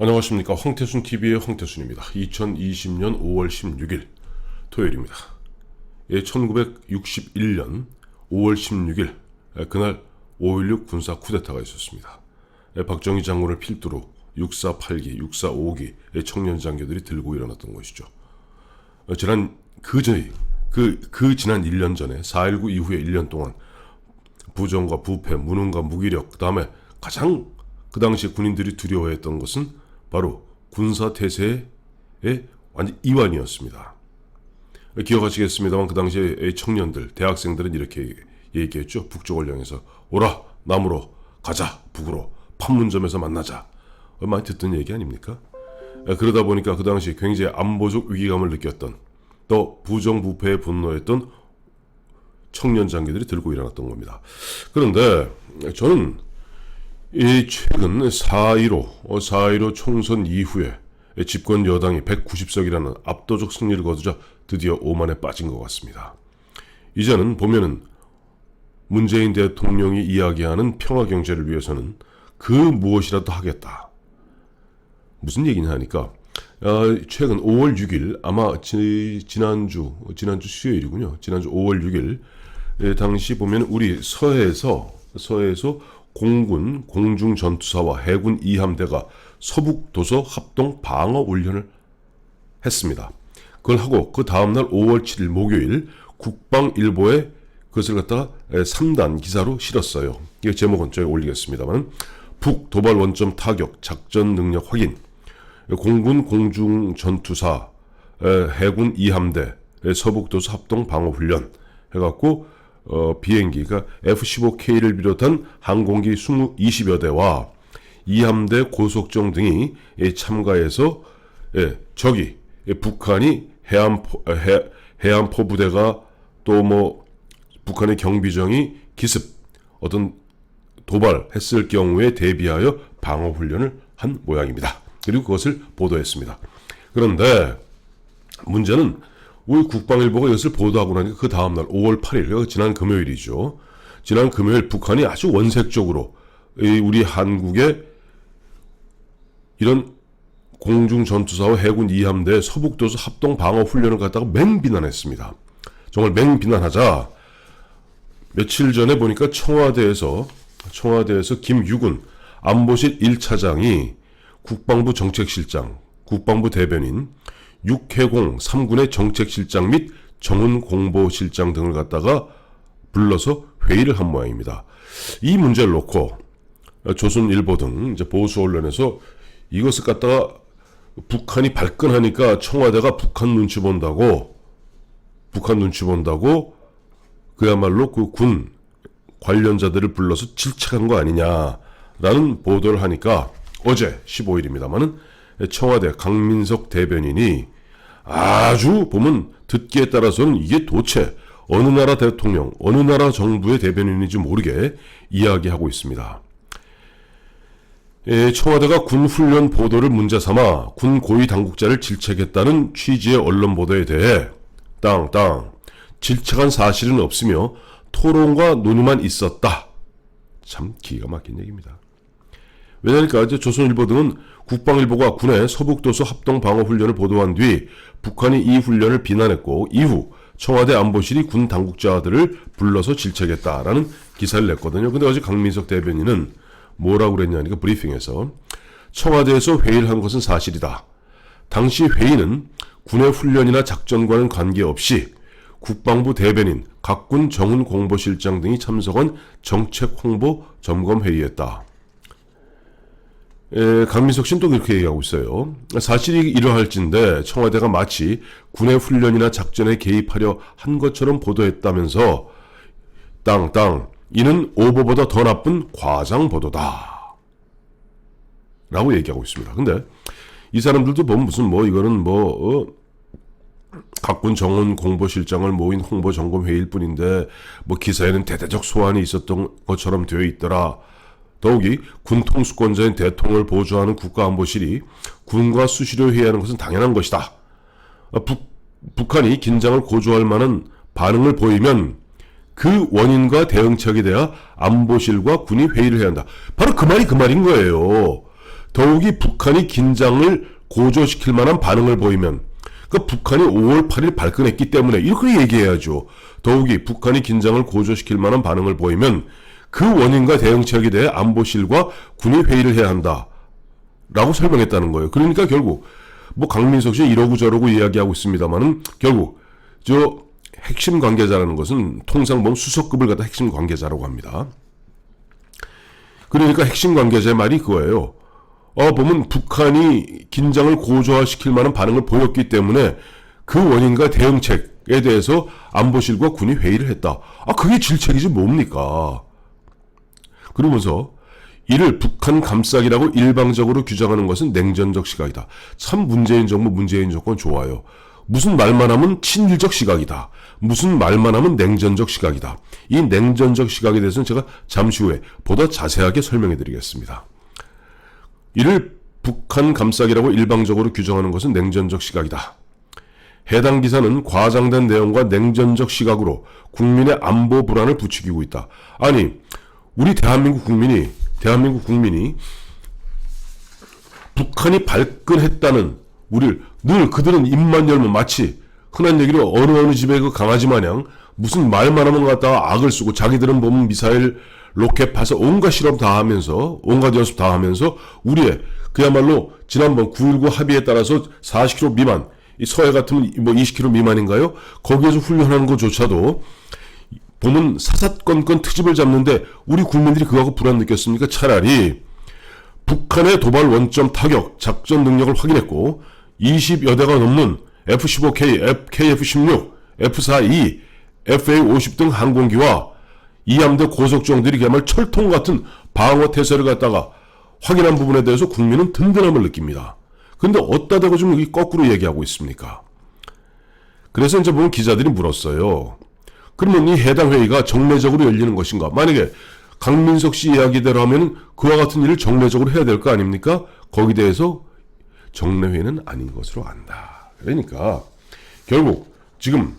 안녕하십니까. 황태순TV의 황태순입니다. 2020년 5월 16일 토요일입니다. 1961년 5월 16일 그날 5.16 군사 쿠데타가 있었습니다. 박정희 장군을 필두로 648기, 645기 청년 장교들이 들고 일어났던 것이죠. 지난 지난 1년 전에 4.19 이후에 1년 동안 부정과 부패, 무능과 무기력, 그 다음에 가장 그 당시 군인들이 두려워했던 것은 바로 군사태세의 완전 이완이었습니다. 기억하시겠습니다만 그 당시에 청년들, 대학생들은 이렇게 얘기했죠. 북쪽을 향해서 오라, 남으로 가자, 북으로 판문점에서 만나자. 많이 듣던 얘기 아닙니까? 그러다 보니까 그 당시 굉장히 안보적 위기감을 느꼈던, 또 부정부패에 분노했던 청년 장교들이 들고 일어났던 겁니다. 그런데 저는 이 최근 4.15 총선 이후에 집권 여당이 190석이라는 압도적 승리를 거두자 드디어 오만에 빠진 것 같습니다. 이제는 보면은 문재인 대통령이 이야기하는 평화 경제를 위해서는 그 무엇이라도 하겠다. 무슨 얘기냐 하니까 최근 5월 6일 아마 지난주 수요일이군요. 지난주 5월 6일 당시 보면 우리 서해에서 공군 공중전투사와 해군 2함대가 서북도서 합동 방어 훈련을 했습니다. 그걸 하고 그 다음날 5월 7일 목요일 국방일보에 그것을 갖다가 3단 기사로 실었어요. 이 제목은 저희 올리겠습니다만, 북 도발 원점 타격 작전 능력 확인, 공군 공중전투사 해군 2함대 서북도서 합동 방어 훈련 해갖고 비행기가 F-15K를 비롯한 항공기 20여 대와 2함대 고속정 등이 참가해서 적이 북한이 해안포 부대가 또 북한의 경비정이 기습 어떤 도발했을 경우에 대비하여 방어 훈련을 한 모양입니다. 그리고 그것을 보도했습니다. 그런데 문제는 우리 국방일보가 이것을 보도하고 나니까 그 다음날 5월 8일, 지난 금요일이죠. 지난 금요일 북한이 아주 원색적으로 우리 한국의 이런 공중전투사와 해군 2함대 서북도서 합동 방어 훈련을 갖다가 맹비난했습니다. 정말 맹비난하자 며칠 전에 보니까 청와대에서 김유군 안보실 1차장이 국방부 정책실장, 국방부 대변인, 육해공 3군의 정책실장 및 정훈공보실장 등을 갖다가 불러서 회의를 한 모양입니다. 이 문제를 놓고 조선일보 등 이제 보수 언론에서 이것을 갖다가 북한이 발끈하니까 청와대가 북한 눈치 본다고 그야말로 그 군 관련자들을 불러서 질책한 거 아니냐라는 보도를 하니까 어제 15일입니다만은 청와대 강민석 대변인이 아주 보면 듣기에 따라서는 이게 도대체 어느 나라 대통령, 어느 나라 정부의 대변인인지 모르게 이야기하고 있습니다. 청와대가 군 훈련 보도를 문제 삼아 군 고위 당국자를 질책했다는 취지의 언론 보도에 대해 질책한 사실은 없으며 토론과 논의만 있었다. 참 기가 막힌 얘기입니다. 왜냐니까 이제 조선일보 등은 국방일보가 군의 서북도서 합동 방어 훈련을 보도한 뒤 북한이 이 훈련을 비난했고 이후 청와대 안보실이 군 당국자들을 불러서 질책했다라는 기사를 냈거든요. 근데 어제 강민석 대변인은 뭐라고 그랬냐니까 브리핑에서 청와대에서 회의를 한 것은 사실이다. 당시 회의는 군의 훈련이나 작전과는 관계없이 국방부 대변인, 각군 정훈 공보실장 등이 참석한 정책 홍보 점검 회의였다. 강민석 씨는 또 그렇게 얘기하고 있어요. 사실이 이러할진데 청와대가 마치 군의 훈련이나 작전에 개입하려 한 것처럼 보도했다면서 이는 오보보다 더 나쁜 과장 보도다 라고 얘기하고 있습니다. 근데 이 사람들도 보면 무슨 이거는 각군 정훈 공보실장을 모인 홍보 점검 회의일 뿐인데 기사에는 대대적 소환이 있었던 것처럼 되어 있더라. 더욱이 군 통수권자인 대통령을 보좌하는 국가안보실이 군과 수시로 회의하는 것은 당연한 것이다. 북한이 긴장을 고조할 만한 반응을 보이면 그 원인과 대응책에 대해 안보실과 군이 회의를 해야 한다. 바로 그 말인 거예요. 더욱이 북한이 긴장을 고조시킬 만한 반응을 보이면, 그러니까 북한이 5월 8일 발끈했기 때문에 이렇게 얘기해야죠. 더욱이 북한이 긴장을 고조시킬 만한 반응을 보이면 그 원인과 대응책에 대해 안보실과 군이 회의를 해야 한다 라고 설명했다는 거예요. 그러니까 결국 뭐 강민석 씨 이러고 저러고 이야기하고 있습니다만은 결국 저 핵심 관계자라는 것은 통상 보면 수석급을 갖다 핵심 관계자라고 합니다. 그러니까 핵심 관계자의 말이 그거예요. 보면 북한이 긴장을 고조화시킬 만한 반응을 보였기 때문에 그 원인과 대응책에 대해서 안보실과 군이 회의를 했다. 그게 질책이지 뭡니까? 그러면서 이를 북한 감싸기라고 일방적으로 규정하는 것은 냉전적 시각이다. 참 문재인 정부, 문재인 정권 좋아요. 무슨 말만 하면 친일적 시각이다. 무슨 말만 하면 냉전적 시각이다. 이 냉전적 시각에 대해서는 제가 잠시 후에 보다 자세하게 설명해 드리겠습니다. 이를 북한 감싸기라고 일방적으로 규정하는 것은 냉전적 시각이다. 해당 기사는 과장된 내용과 냉전적 시각으로 국민의 안보 불안을 부추기고 있다. 아니, 우리 대한민국 국민이 북한이 발끈했다는 우리를 늘 그들은 입만 열면 마치 흔한 얘기로 어느 집에 그 강아지 마냥 무슨 말만 하면 갖다가 악을 쓰고 자기들은 보면 미사일 로켓 파서 온갖 실험 다 하면서 온갖 연습 다 하면서 우리의 그야말로 지난번 9.19 합의에 따라서 40km 미만 이 서해 같으면 뭐 20km 미만인가요? 거기에서 훈련하는 것조차도 보면 사사건건 트집을 잡는데 우리 국민들이 그거하고 불안 느꼈습니까? 차라리 북한의 도발 원점 타격 작전 능력을 확인했고 20여 대가 넘는 F-15K, KF-16, F-4E, FA-50 등 항공기와 이함대 고속정들이 그야말로 철통 같은 방어 태세를 갖다가 확인한 부분에 대해서 국민은 든든함을 느낍니다. 근데 어디다 대고 좀 거꾸로 얘기하고 있습니까? 그래서 이제 보면 기자들이 물었어요. 그러면 이 해당 회의가 정례적으로 열리는 것인가? 만약에 강민석 씨 이야기대로 하면 그와 같은 일을 정례적으로 해야 될 거 아닙니까? 거기에 대해서 정례회의는 아닌 것으로 안다. 그러니까 결국 지금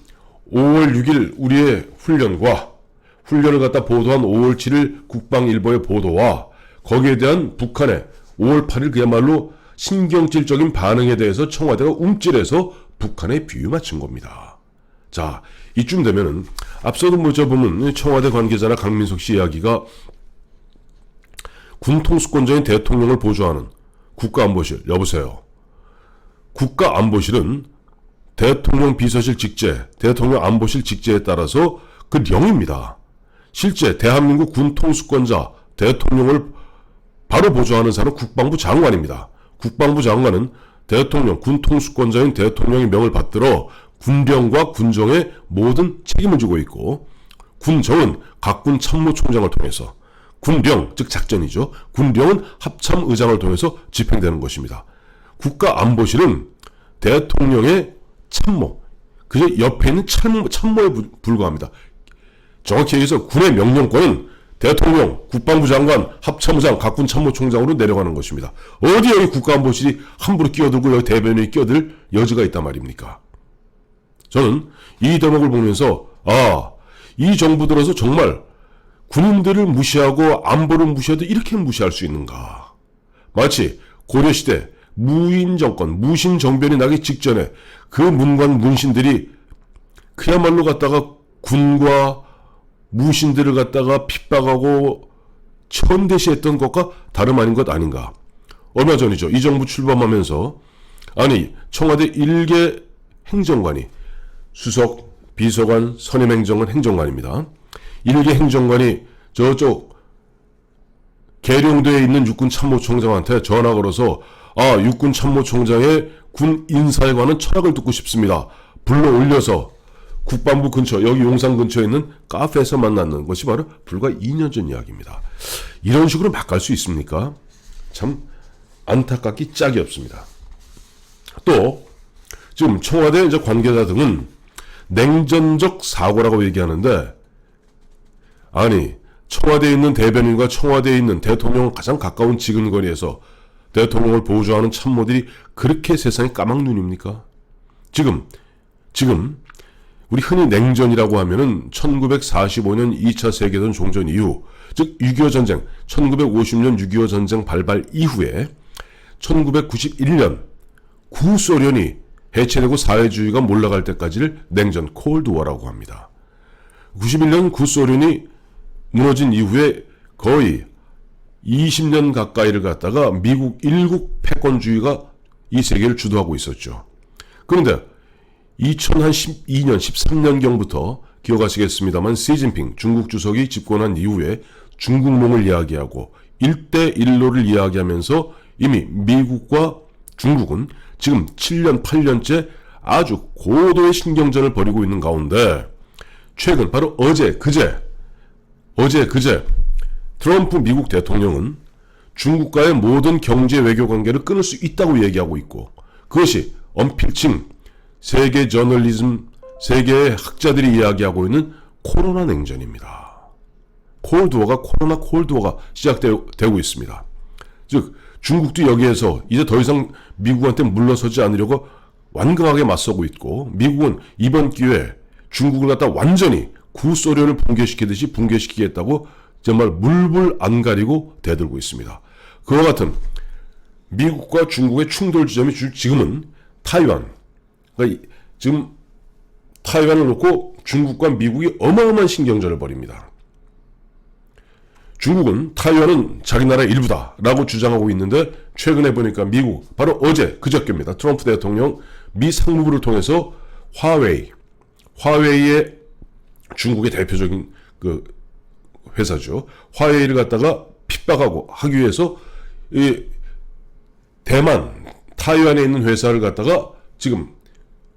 5월 6일 우리의 훈련을 갖다 보도한 5월 7일 국방일보의 보도와 거기에 대한 북한의 5월 8일 그야말로 신경질적인 반응에 대해서 청와대가 움찔해서 북한에 비유 맞춘 겁니다. 자, 이쯤 되면은 앞서도 보면 청와대 관계자나 강민석 씨 이야기가 군통수권자인 대통령을 보좌하는 국가안보실, 여보세요. 국가안보실은 대통령 비서실 직제, 대통령 안보실 직제에 따라서 그 령입니다. 실제 대한민국 군통수권자 대통령을 바로 보좌하는 사람은 국방부 장관입니다. 국방부 장관은 대통령, 군통수권자인 대통령의 명을 받들어 군령과 군정의 모든 책임을 지고 있고 군정은 각군 참모총장을 통해서 군령, 즉 작전이죠. 군령은 합참의장을 통해서 집행되는 것입니다. 국가안보실은 대통령의 참모, 그 옆에 있는 참모에 불과합니다. 정확히 얘기해서 군의 명령권은 대통령, 국방부 장관, 합참의장, 각군 참모총장으로 내려가는 것입니다. 어디 여기 국가안보실이 함부로 끼어들고 여기 대변인이 끼어들 여지가 있단 말입니까? 저는 이 대목을 보면서 이 정부 들어서 정말 군인들을 무시하고 안보를 무시해도 이렇게 무시할 수 있는가. 마치 고려시대 무인정권, 무신정변이 나기 직전에 그 문관 문신들이 그야말로 갖다가 군과 무신들을 갖다가 핍박하고 천대시했던 것과 다름 아닌 것 아닌가. 얼마 전이죠. 이 정부 출범하면서 청와대 1개 행정관이 수석, 비서관, 선임행정관, 행정관입니다. 1개 행정관이 저쪽 계룡도에 있는 육군 참모총장한테 전화 걸어서 육군 참모총장의 군 인사에 관한 철학을 듣고 싶습니다. 불러 올려서 국방부 근처, 여기 용산 근처에 있는 카페에서 만났는 것이 바로 불과 2년 전 이야기입니다. 이런 식으로 막 갈 수 있습니까? 참 안타깝기 짝이 없습니다. 또 지금 청와대 이제 관계자 등은 냉전적 사고라고 얘기하는데 청와대에 있는 대변인과 청와대에 있는 대통령 가장 가까운 지근거리에서 대통령을 보좌하는 참모들이 그렇게 세상에 까막눈입니까? 지금 우리 흔히 냉전이라고 하면은 1945년 2차 세계대전 종전 이후, 즉 6.25 전쟁, 1950년 6.25 전쟁 발발 이후에 1991년 구소련이 해체되고 사회주의가 몰락할 때까지를 냉전 콜드워라고 합니다. 91년 구소련이 무너진 이후에 거의 20년 가까이를 갖다가 미국 일국 패권주의가 이 세계를 주도하고 있었죠. 그런데 2012년 13년경부터 기억하시겠습니다만 시진핑 중국 주석이 집권한 이후에 중국몽을 이야기하고 1대1로를 이야기하면서 이미 미국과 중국은 지금 7년 8년째 아주 고도의 신경전을 벌이고 있는 가운데 최근 바로 어제 그제 트럼프 미국 대통령은 중국과의 모든 경제 외교 관계를 끊을 수 있다고 얘기하고 있고 그것이 언필칭 세계 저널리즘 세계의 학자들이 이야기하고 있는 코로나 냉전입니다. 코로나 콜드워가 시작되고 있습니다. 즉 중국도 여기에서 이제 더 이상 미국한테 물러서지 않으려고 완강하게 맞서고 있고 미국은 이번 기회에 중국을 갖다 완전히 구소련을 붕괴시키듯이 붕괴시키겠다고 정말 물불 안 가리고 대들고 있습니다. 그와 같은 미국과 중국의 충돌 지점이 지금은 타이완. 그러니까 지금 타이완을 놓고 중국과 미국이 어마어마한 신경전을 벌입니다. 중국은 타이완은 자기 나라의 일부다라고 주장하고 있는데 최근에 보니까 미국 바로 어제 그저께입니다. 트럼프 대통령 미 상무부를 통해서 화웨이의 중국의 대표적인 그 회사죠. 화웨이를 갖다가 핍박하고 하기 위해서 이 대만 타이완에 있는 회사를 갖다가 지금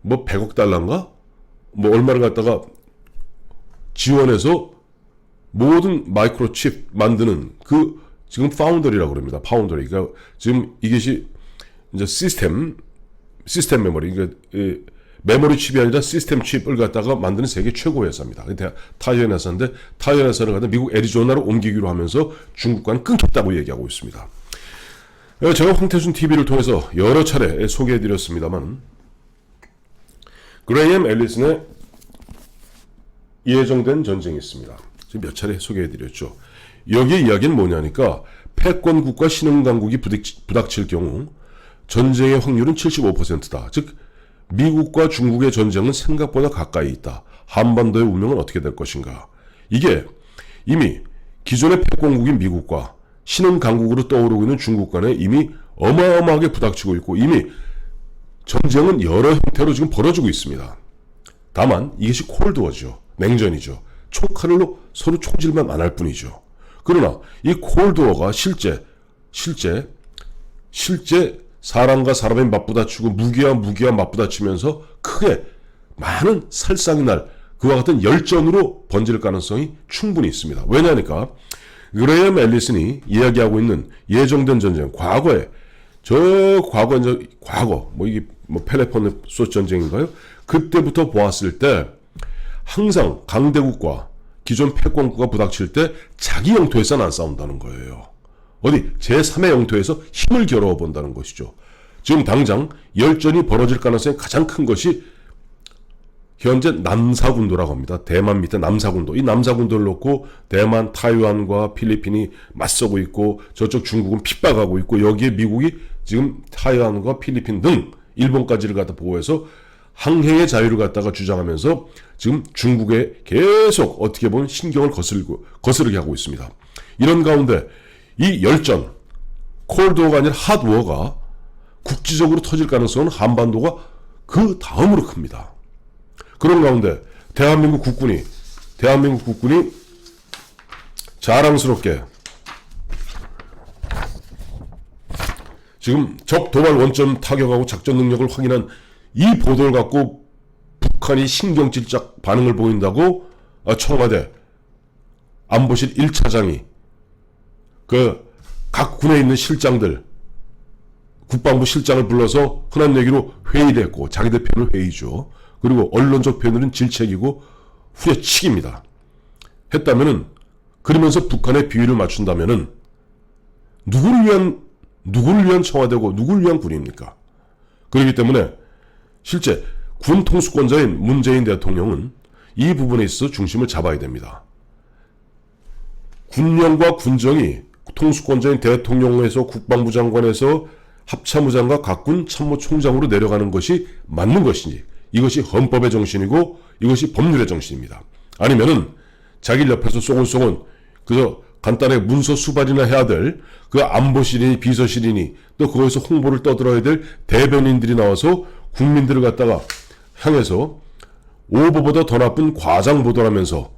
뭐 100억 달러인가 뭐 얼마를 갖다가 지원해서 모든 마이크로칩 만드는 그 지금 파운더리라고 그럽니다. 파운더리. 그러니까 지금 이것이 이제 시스템 메모리. 그러니까 메모리 칩이 아니라 시스템 칩을 갖다가 만드는 세계 최고 회사입니다. 타이완 회사인데 타이완 회사를 갖다 미국 애리조나로 옮기기로 하면서 중국과는 끊겼다고 얘기하고 있습니다. 제가 황태순 TV를 통해서 여러 차례 소개해드렸습니다만 그레이엄 앨리슨의 예정된 전쟁이 있습니다. 몇 차례 소개해드렸죠. 여기에 이야기는 뭐냐니까 패권국과 신흥강국이 부닥칠 경우 전쟁의 확률은 75%다. 즉 미국과 중국의 전쟁은 생각보다 가까이 있다. 한반도의 운명은 어떻게 될 것인가. 이게 이미 기존의 패권국인 미국과 신흥강국으로 떠오르고 있는 중국 간에 이미 어마어마하게 부닥치고 있고 이미 전쟁은 여러 형태로 지금 벌어지고 있습니다. 다만 이것이 콜드워죠. 냉전이죠. 총칼로 서로 총질만 안 할 뿐이죠. 그러나 이 콜드워가 실제 사람과 사람이 맞부딪히고 무기와 맞부딪히면서 크게 많은 살상이 날 그와 같은 열전으로 번질 가능성이 충분히 있습니다. 왜냐하니까 그레이엄 앨리슨이 이야기하고 있는 예정된 전쟁 과거 이게 펠로폰네소스 전쟁인가요? 그때부터 보았을 때 항상 강대국과 기존 패권국가 부닥칠 때 자기 영토에서는 안 싸운다는 거예요. 어디 제3의 영토에서 힘을 겨루어 본다는 것이죠. 지금 당장 열전이 벌어질 가능성이 가장 큰 것이 현재 남사군도라고 합니다. 대만 밑에 남사군도. 이 남사군도를 놓고 대만, 타이완과 필리핀이 맞서고 있고 저쪽 중국은 핍박하고 있고 여기에 미국이 지금 타이완과 필리핀 등 일본까지를 갖다 보호해서 항해의 자유를 갖다가 주장하면서 지금 중국에 계속 어떻게 보면 신경을 거스르게 하고 있습니다. 이런 가운데 이 열전, 콜드워가 아니라 핫워가 국지적으로 터질 가능성은 한반도가 그 다음으로 큽니다. 그런 가운데 대한민국 국군이 자랑스럽게 지금 적 도발 원점 타격하고 작전 능력을 확인한 이 보도를 갖고 북한이 신경질적 반응을 보인다고 청와대 안보실 1차장이 각 군에 있는 실장들 국방부 실장을 불러서 흔한 얘기로 회의를 했고 자기들 편을 회의죠. 그리고 언론적 표현은 질책이고 후려치기입니다. 했다면은 그러면서 북한의 비위를 맞춘다면은 누구를 위한 청와대고 누구를 위한 군입니까? 그렇기 때문에 실제 군 통수권자인 문재인 대통령은 이 부분에 있어서 중심을 잡아야 됩니다. 군령과 군정이 통수권자인 대통령에서 국방부 장관에서 합참의장과 각군 참모총장으로 내려가는 것이 맞는 것인지, 이것이 헌법의 정신이고 이것이 법률의 정신입니다. 아니면은 자기 옆에서 쏘곤쏘곤 그저 간단하게 문서 수발이나 해야 될 그 안보실이니 비서실이니 또 그거에서 홍보를 떠들어야 될 대변인들이 나와서 국민들을 갖다가 향해서 오보보다 더 나쁜 과장 보도를 하면서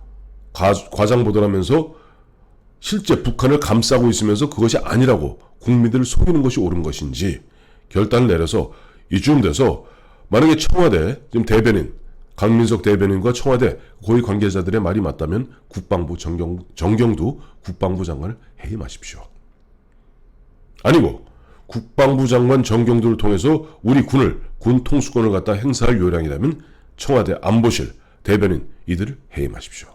실제 북한을 감싸고 있으면서 그것이 아니라고 국민들을 속이는 것이 옳은 것인지 결단을 내려서 이쯤 돼서 만약에 청와대 지금 대변인 강민석 대변인과 청와대 고위 관계자들의 말이 맞다면 국방부 정경두 국방부 장관을 해임하십시오. 아니고 국방부 장관 정경두를 통해서 우리 군을 군 통수권을 갖다 행사할 요량이라면 청와대 안보실 대변인 이들을 해임하십시오.